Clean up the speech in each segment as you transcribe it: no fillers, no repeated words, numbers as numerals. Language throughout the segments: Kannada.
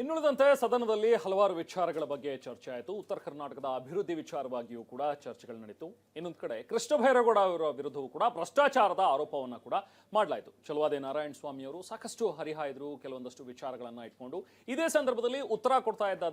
ಇನ್ನುಳಿದಂತೆ ಸದನದಲ್ಲಿ ಹಲವಾರು ವಿಚಾರಗಳ ಬಗ್ಗೆ ಚರ್ಚೆ ಆಯಿತು. ಉತ್ತರ ಕರ್ನಾಟಕದ ಅಭಿವೃದ್ಧಿ ವಿಚಾರವಾಗಿಯೂ ಕೂಡ ಚರ್ಚೆಗಳು ನಡೀತು. ಇನ್ನೊಂದು ಕಡೆ ಕೃಷ್ಣ ಬೈರೇಗೌಡ ಅವರ ವಿರುದ್ಧವೂ ಕೂಡ ಭ್ರಷ್ಟಾಚಾರದ ಆರೋಪವನ್ನು ಕೂಡ ಮಾಡಲಾಯಿತು. ಚಲವಾದಿ ನಾರಾಯಣ ಸ್ವಾಮಿ ಅವರು ಸಾಕಷ್ಟು ಹರಿಹಾಯ್ದರು, ಕೆಲವೊಂದಷ್ಟು ವಿಚಾರಗಳನ್ನ ಇಟ್ಕೊಂಡು. ಇದೇ ಸಂದರ್ಭದಲ್ಲಿ ಉತ್ತರ ಕೊಡ್ತಾ ಇದ್ದ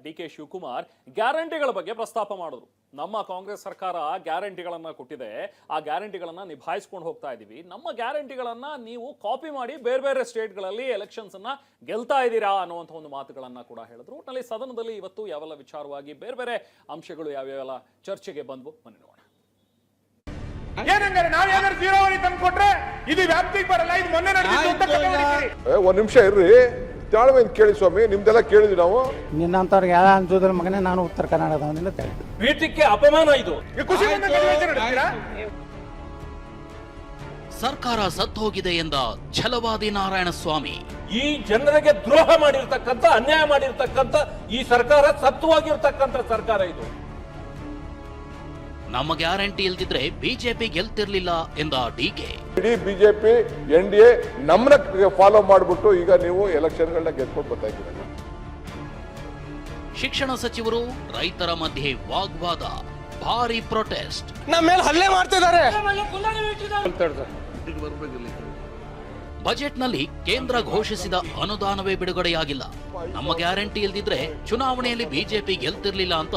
ಡಿ.ಕೆ. ಶಿವಕುಮಾರ್ ಗ್ಯಾರಂಟಿಗಳ ಬಗ್ಗೆ ಪ್ರಸ್ತಾಪ ಮಾಡಿದ್ರು. ನಮ್ಮ ಕಾಂಗ್ರೆಸ್ ಸರ್ಕಾರ ಗ್ಯಾರಂಟಿಗಳನ್ನ ಕೊಟ್ಟಿದೆ, ಆ ಗ್ಯಾರಂಟಿಗಳನ್ನ ನಿಭಾಯಿಸ್ಕೊಂಡು ಹೋಗ್ತಾ ಇದೀವಿ. ನಮ್ಮ ಗ್ಯಾರಂಟಿಗಳನ್ನ ನೀವು ಕಾಪಿ ಮಾಡಿ ಬೇರೆ ಬೇರೆ ಸ್ಟೇಟ್ಗಳಲ್ಲಿ ಎಲೆಕ್ಷನ್ಸ್ ಅನ್ನ ಗೆಲ್ತಾ ಇದ್ದೀರಾ ಅನ್ನುವಂಥ ಒಂದು ಮಾತುಗಳನ್ನ ಕೂಡ ಹೇಳಿದ್ರು. ಒಟ್ಟಿನಲ್ಲಿ ಸದನದಲ್ಲಿ ಇವತ್ತು ಯಾವೆಲ್ಲ ವಿಚಾರವಾಗಿ ಬೇರೆ ಬೇರೆ ಅಂಶಗಳು ಯಾವ್ಯಾವೆಲ್ಲ ಚರ್ಚೆಗೆ ಬಂದ್ವು ಬನ್ನಿ ನೋಡೋಣ. ಏನಂದ್ರೆ ನಾವೇನಾದ್ರು ಜೀರೋವರಿ ತಂದು ಕೊಟ್ರೆ ಇದು ವ್ಯಾಪ್ತಿಗೆ ಬರಲ್ಲ, ಇದು ಮೊನ್ನೆ ನಡೆದಿತ್ತು. ಒಂದ್ ನಿಮಿಷ ಇರ್ರಿ, ತಾಳ್ಮೆಯಿಂದ ಕೇಳಿ ಸ್ವಾಮಿ, ನಿಮ್ದೆಲ್ಲ ಕೇಳಿದ್ವಿ ನಾವು. ನಿನ್ನಂತವ್ರಿಗೆ ಯಾವ ಅನ್ಸೋದ್ರ ಮಗನೇ ನಾನು ಉತ್ತರ ಕರ್ನಾಟಕದವನಿಂದ ತಿಳಿದು ಪೀಠಕ್ಕೆ ಅಪಮಾನ ಇದು. ಸರ್ಕಾರ ಸತ್ತು ಹೋಗಿದೆ ಎಂದ ಛಲವಾದಿ ನಾರಾಯಣ ಸ್ವಾಮಿ. ಈ ಜನರಿಗೆ ದ್ರೋಹ ಮಾಡಿರ್ತಕ್ಕಂಥ, ಅನ್ಯಾಯ ಮಾಡಿರ್ತಕ್ಕಂಥ ಈ ಸರ್ಕಾರ ಸತ್ತು ಹೋಗಿರ್ತಕ್ಕಂಥ ಸರ್ಕಾರ ಇದು. ನಮ್ಮ ಗ್ಯಾರಂಟಿ ಇಲ್ದಿದ್ರೆ ಬಿಜೆಪಿ ಗೆಲ್ತಿರ್ಲಿಲ್ಲ ಎಂದ ಡಿಕೆ. ಇಡೀ ಬಿಜೆಪಿ NDA ನಮ್ಮನ್ನ ಫಾಲೋ ಮಾಡ್ಬಿಟ್ಟು ಈಗ ನೀವು ಎಲೆಕ್ಷನ್ಗಳನ್ನ ಗೆದ್ಕೊಂಡು ಬರ್ತಾ ಇದ್ದೀರ. ಶಿಕ್ಷಣ ಸಚಿವರು ರೈತರ ಮಧ್ಯೆ ವಾಗ್ವಾದ, ಭಾರಿ ಪ್ರೊಟೆಸ್ಟ್. ನಮ್ಮ ಮೇಲೆ ಹಲ್ಲೆ ಮಾಡ್ತಿದ್ದಾರೆ. ಬಜೆಟ್ನಲ್ಲಿ ಕೇಂದ್ರ ಘೋಷಿಸಿದ ಅನುದಾನವೇ ಬಿಡುಗಡೆಯಾಗಿಲ್ಲ. ನಮ್ಮ ಗ್ಯಾರಂಟಿ ಇಲ್ದಿದ್ರೆ ಚುನಾವಣೆಯಲ್ಲಿ ಬಿಜೆಪಿ ಗೆಲ್ತಿರ್ಲಿಲ್ಲ ಅಂತ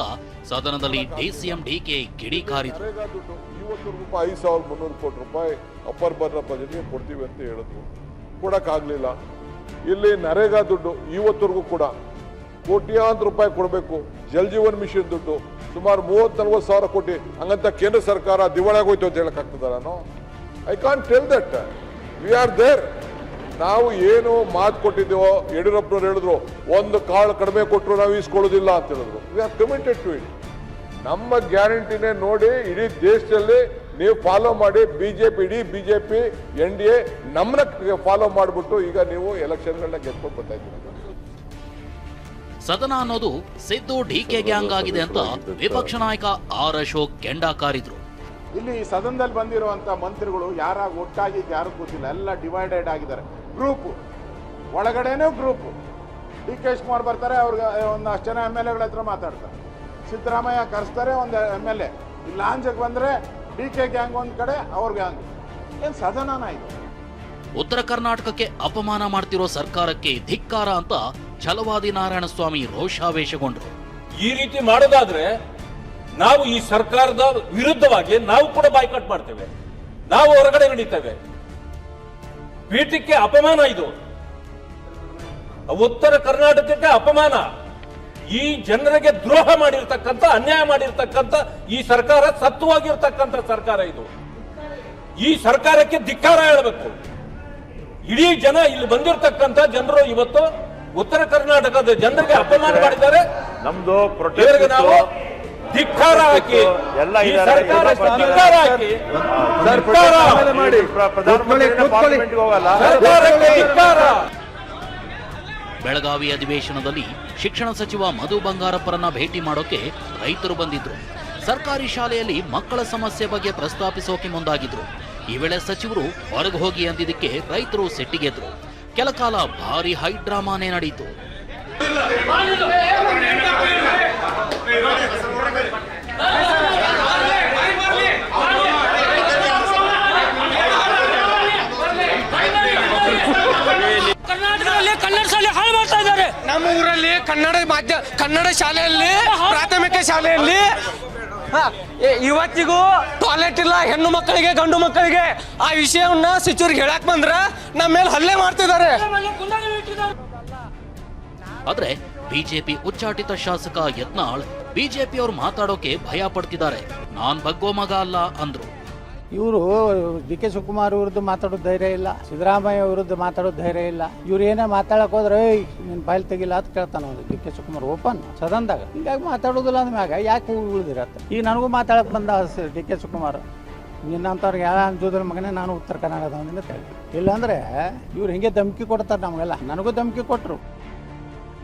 ಸದನದಲ್ಲಿ ಡಿಸಿಎಂ ಡಿಕೆ ಕಿಡಿಕಾರಿದ್ರು. ದುಡ್ಡು ಇವತ್ತರೆಗೂ 5,300 ಕೋಟಿ ರೂಪಾಯಿ ಅಪ್ಪರ್ ಬರ್ನರ್ ಬಜೆಟ್ಗೆ ಕೊಡ್ತೀವಿ ಅಂತ ಹೇಳಿದ್ರು, ಕೊಡಕ್ಕಾಗ್ಲಿಲ್ಲ. ಇಲ್ಲಿ ನರೇಗಾ ದುಡ್ಡು ಇವತ್ತರೆಗೂ ಕೂಡ ಕೋಟ್ಯಾಂತರ ರೂಪಾಯಿ ಕೊಡಬೇಕು. ಜಲ್ ಜೀವನ್ ಮಿಷನ್ ದುಡ್ಡು ಸುಮಾರು 30-40 ಸಾವಿರ ಕೋಟಿ. ಹಂಗಂತ ಕೇಂದ್ರ ಸರ್ಕಾರ ದಿವಾಳಿಯಾಗೋಯ್ತು ಅಂತ ಹೇಳಕ್ ಆಗ್ತದ? I can't tell that. We are there. ನಾವು ಏನು ಮಾತು ಕೊಟ್ಟಿದ್ದೇವೋ, ಯಡಿಯೂರಪ್ಪನವ್ರು ಹೇಳಿದ್ರು ಒಂದು ಕಾಳು ಕಡಿಮೆ ಕೊಟ್ಟರು ನಾವು ಈಸ್ಕೊಳ್ಳೋದಿಲ್ಲ ಅಂತ ಹೇಳಿದ್ರು. We are committed to it. ನಮ್ಮ ಗ್ಯಾರಂಟಿನೇ ನೋಡಿ ಇಡೀ ದೇಶದಲ್ಲಿ ನೀವು ಫಾಲೋ ಮಾಡಿ. ಬಿಜೆಪಿ, ಇಡೀ ಬಿಜೆಪಿ NDA ನಮ್ಮನ್ನ ಫಾಲೋ ಮಾಡ್ಬಿಟ್ಟು ಈಗ ನೀವು ಎಲೆಕ್ಷನ್ಗಳನ್ನ ಗೆದ್ಕೊಂಡು ಬರ್ತಾ ಇದ್ದೀವಿ. ಸದನ ಅನ್ನೋದು ಸಿದ್ದು ಡಿಕೆ ಗ್ಯಾಂಗ್ ಆಗಿದೆ ಅಂತ ವಿಪಕ್ಷ ನಾಯಕ ಆರ್ ಅಶೋಕ್ ಕೆಂಡ ಕಾರಿದ್ರು. ಇಲ್ಲಿ ಸದನದಲ್ಲಿ ಬಂದಿರುವಂತ ಮಂತ್ರಿಗಳು ಯಾರಾಗ ಒಟ್ಟಾಗಿ ಯಾರು ಗೊತ್ತಿಲ್ಲ, ಎಲ್ಲ ಡಿವೈಡೆಡ್ ಆಗಿದ್ದಾರೆ. ಗ್ರೂಪ್ ಒಳಗಡೆನೂ ಗ್ರೂಪ್. ಡಿ.ಕೆ. ಶಿವಕುಮಾರ್ ಬರ್ತಾರೆ, ಅವ್ರಿಗೆ ಒಂದಷ್ಟು ಜನ MLA ಹತ್ರ ಮಾತಾಡ್ತಾರೆ. ಸಿದ್ದರಾಮಯ್ಯ ಕರೆಸ್ತಾರೆ ಒಂದು MLA. ಇಲ್ಲಿ ಲಾಂಜಕ್ಕೆ ಬಂದ್ರೆ ಡಿ.ಕೆ. ಗ್ಯಾಂಗ್ ಒಂದ್ ಕಡೆ, ಅವ್ರ ಗ್ಯಾಂಗ್. ಏನ್ ಸದನನ ಇದು? ಉತ್ತರ ಕರ್ನಾಟಕಕ್ಕೆ ಅಪಮಾನ ಮಾಡ್ತಿರೋ ಸರ್ಕಾರಕ್ಕೆ ಧಿಕ್ಕಾರ ಅಂತ ಛಲವಾದಿ ನಾರಾಯಣ ಸ್ವಾಮಿ ರೋಷಾವೇಶಗೊಂಡ್ರು. ಈ ರೀತಿ ಮಾಡೋದಾದ್ರೆ ನಾವು ಈ ಸರ್ಕಾರದ ವಿರುದ್ಧವಾಗಿ ನಾವು ಕೂಡ ಬಾಯ್ಕಾಟ್ ಮಾಡ್ತೇವೆ, ನಾವು ಹೊರಗಡೆ ನಡೀತೇವೆ. ಪೀಠಕ್ಕೆ ಅಪಮಾನ ಇದು, ಉತ್ತರ ಕರ್ನಾಟಕಕ್ಕೆ ಅಪಮಾನ. ಈ ಜನರಿಗೆ ದ್ರೋಹ ಮಾಡಿರ್ತಕ್ಕಂಥ, ಅನ್ಯಾಯ ಮಾಡಿರ್ತಕ್ಕಂಥ ಈ ಸರ್ಕಾರ ಸತ್ತು ಹೋಗಿರ್ತಕ್ಕಂಥ ಸರ್ಕಾರ ಇದು. ಈ ಸರ್ಕಾರಕ್ಕೆ ಧಿಕ್ಕಾರ ಹೇಳಬೇಕು. ಇಡೀ ಜನ ಇಲ್ಲಿ ಬಂದಿರತಕ್ಕಂಥ ಜನರು ಇವತ್ತು ಉತ್ತರ ಕರ್ನಾಟಕದ ಜನರಿಗೆ ಅಪಮಾನ ಮಾಡಿದ್ದಾರೆ. ನಮ್ದು ನಾವು ಧಿಕ್ಕಾರ ಹಾಕಿ ಈ ಸರ್ಕಾರಕ್ಕೆ ಧಿಕ್ಕಾರ ಹಾಕಿ ಬೆಳಗಾವಿ ಅಧಿವೇಶನದಲ್ಲಿ ಶಿಕ್ಷಣ ಸಚಿವ ಮಧು ಬಂಗಾರಪ್ಪರನ್ನ ಭೇಟಿ ಮಾಡೋಕೆ ರೈತರು ಬಂದಿದ್ರು. ಸರ್ಕಾರಿ ಶಾಲೆಯಲ್ಲಿ ಮಕ್ಕಳ ಸಮಸ್ಯೆ ಬಗ್ಗೆ ಪ್ರಸ್ತಾಪಿಸೋಕೆ ಮುಂದಾಗಿದ್ರು. ಈ ವೇಳೆ ಸಚಿವರು ಹೊರಗೆ ಹೋಗಿ ಅಂದಿದ್ದಕ್ಕೆ ರೈತರು ಸಿಟ್ಟಿಗೆದ್ರು. ಕೆಲ ಕಾಲ ಭಾರಿ ಹೈಡ್ರಾಮಾನೇ ನಡೆಯಿತು. ಕರ್ನಾಟಕದಲ್ಲಿ ಕನ್ನಡ ಶಾಲೆ ಹಾಳು ಮಾಡ್ತಾ ಇದ್ದಾರೆ. ನಮ್ಮ ಊರಲ್ಲಿ ಕನ್ನಡ ಶಾಲೆಯಲ್ಲಿ, ಪ್ರಾಥಮಿಕ ಶಾಲೆಯಲ್ಲಿ ಇವತ್ತಿಗೂ ಟಾಯ್ಲೆಟ್ ಇಲ್ಲ ಹೆಣ್ಣು ಮಕ್ಕಳಿಗೆ, ಗಂಡು ಮಕ್ಕಳಿಗೆ. ಆ ವಿಷಯವನ್ನ ಸಚಿವರಿಗೆ ಹೇಳಕ್ ಬಂದ್ರ ನಮ್ಮ ಮೇಲೆ ಹಲ್ಲೆ ಮಾಡ್ತಿದ್ದಾರೆ. ಆದ್ರೆ ಬಿಜೆಪಿ ಉಚ್ಚಾಟಿತ ಶಾಸಕ ಯತ್ನಾಳ್ ಬಿಜೆಪಿಯವರು ಮಾತಾಡೋಕೆ ಭಯ ಪಡ್ತಿದ್ದಾರೆ. ನಾನ್ ಬಗ್ಗೋ ಮಗ ಅಲ್ಲ ಅಂದ್ರು. ಇವರು ಡಿ.ಕೆ. ಶಿವಕುಮಾರ್ ವಿರುದ್ಧ ಮಾತಾಡೋದು ಧೈರ್ಯ ಇಲ್ಲ, ಸಿದ್ದರಾಮಯ್ಯ ವಿರುದ್ಧ ಮಾತಾಡೋದು ಧೈರ್ಯ ಇಲ್ಲ. ಇವ್ರು ಏನೇ ಮಾತಾಡಕ್ ಹೋದ್ರೆ ನಿನ್ ಫೈಲ್ ತೆಗಿಲ್ಲ ಅಂತ ಕೇಳ್ತಾನ ಡಿ.ಕೆ. ಶಿವಕುಮಾರ್ ಓಪನ್ ಸದನದಾಗ. ಹಿಂಗಾಗಿ ಮಾತಾಡೋದಿಲ್ಲ ಅಂದ್ಮ್ಯಾಗ ಯಾಕೆ ಉಳಿದಿರತ್ತೆ? ಈಗ ನನಗೂ ಮಾತಾಡಕ್ ಬಂದ ಡಿ.ಕೆ. ಶಿವಕುಮಾರ್, ನಿನ್ನಂತವ್ರಿಗೆ ಯಾವ ಅನ್ಸೋದ್ರ ಮಗನೇ ನಾನು ಉತ್ತರ ಕರ್ನಾಟಕದವನಿಂದ ತಿಳಿದು. ಇಲ್ಲಾಂದ್ರೆ ಇವ್ರು ಹಿಂಗೆ ಧಮಕಿ ಕೊಡ್ತಾರೆ ನಮಗೆಲ್ಲ. ನನಗೂ ಧಮಕಿ ಕೊಟ್ರು.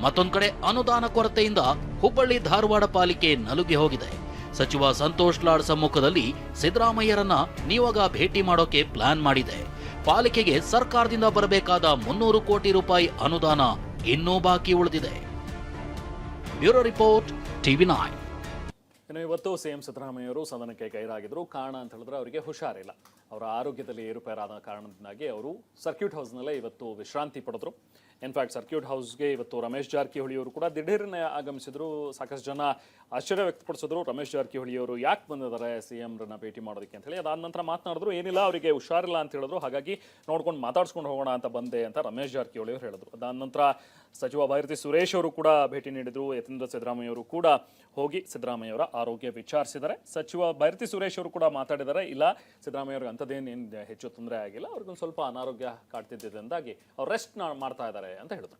ಮತ್ತೊಂದ್ ಕಡೆ ಅನುದಾನ ಕೊರತೆಯಿಂದ ಹುಬ್ಬಳ್ಳಿ ಧಾರವಾಡ ಪಾಲಿಕೆ ನಲುಗಿ ಹೋಗಿದೆ. ಸಚಿವ ಸಂತೋಷ್ ಲಾಡ್ ಸಮ್ಮುಖದಲ್ಲಿ ಸಿದ್ದರಾಮಯ್ಯರನ್ನ ನಿಯೋಗ ಭೇಟಿ ಮಾಡೋಕೆ ಪ್ಲಾನ್ ಮಾಡಿದೆ. ಪಾಲಿಕೆಗೆ ಸರ್ಕಾರದಿಂದ ಬರಬೇಕಾದ 300 ಕೋಟಿ ರೂಪಾಯಿ ಅನುದಾನ ಇನ್ನೂ ಬಾಕಿ ಉಳಿದಿದೆ. Bureau report, TV9. ಇನ್ನು ಇವತ್ತು ಸಿಎಂ ಸಿದ್ದರಾಮಯ್ಯವರು ಸದನಕ್ಕೆ ಗೈರಾಗಿದ್ರು. ಕಾರಣ ಅಂತ ಹೇಳಿದ್ರೆ ಅವರಿಗೆ ಹುಷಾರಿಲ್ಲ. ಅವರ ಆರೋಗ್ಯದಲ್ಲಿ ಏರುಪೇರಾದ ಕಾರಣದಿಂದಾಗಿ ಅವರು ಸರ್ಕ್ಯೂಟ್ ಹೌಸ್ನಲ್ಲೇ ಇವತ್ತು ವಿಶ್ರಾಂತಿ ಪಡೆದ್ರು. ಇನ್ಫ್ಯಾಕ್ಟ್ ಸರ್ಕ್ಯೂಟ್ ಹೌಸ್ಗೆ ಇವತ್ತು ರಮೇಶ್ ಜಾರಕಿಹೊಳಿ ಅವರು ಕೂಡ ದಿಢೀರನೆ ಆಗಮಿಸಿದ್ರು. ಸಾಕಷ್ಟು ಜನ ಆಶ್ಚರ್ಯ ವ್ಯಕ್ತಪಡಿಸಿದ್ರು. ರಮೇಶ್ ಜಾರಕಿಹೊಳಿ ಅವರು ಯಾಕೆ ಬಂದಿದ್ದಾರೆ ಸಿಎಂರನ್ನ ಭೇಟಿ ಮಾಡೋದಕ್ಕೆ ಅಂತ ಹೇಳಿ. ಅದಾದ ನಂತರ ಮಾತನಾಡಿದ್ರು, ಏನಿಲ್ಲ ಅವರಿಗೆ ಹುಷಾರಿಲ್ಲ ಅಂತ ಹೇಳಿದ್ರು, ಹಾಗಾಗಿ ನೋಡ್ಕೊಂಡು ಮಾತಾಡ್ಸ್ಕೊಂಡು ಹೋಗೋಣ ಅಂತ ಬಂದೆ ಅಂತ ರಮೇಶ್ ಜಾರಕಿಹೊಳಿ ಅವರು ಹೇಳಿದ್ರು. ಅದಾದ ನಂತರ ಸಚಿವ ಭೈರತಿ ಸುರೇಶ್ ಅವರು ಕೂಡ ಭೇಟಿ ನೀಡಿದ್ರು. ಯತೀಂದ್ರ ಸಿದ್ದರಾಮಯ್ಯ ಅವರು ಕೂಡ ಹೋಗಿ ಸಿದ್ದರಾಮಯ್ಯ ಅವರ ಆರೋಗ್ಯ ವಿಚಾರಿಸಿದ್ದಾರೆ. ಸಚಿವ ಭೈರತಿ ಸುರೇಶ್ ಅವರು ಕೂಡ ಮಾತಾಡಿದ್ದಾರೆ. ಇಲ್ಲ, ಸಿದ್ದರಾಮಯ್ಯ ಅವ್ರಿಗೆ ಅಂಥದ್ದೇನು ಹೆಚ್ಚು ತೊಂದರೆ ಆಗಿಲ್ಲ, ಅವ್ರಿಗೊಂದು ಸ್ವಲ್ಪ ಅನಾರೋಗ್ಯ ಕಾಡ್ತಿದ್ದರಿಂದಾಗಿ ಅವ್ರು ರೆಸ್ಟ್ ಮಾಡ್ತಾ ಇದ್ದಾರೆ ಅಂತ ಹೇಳಿದ್ರು.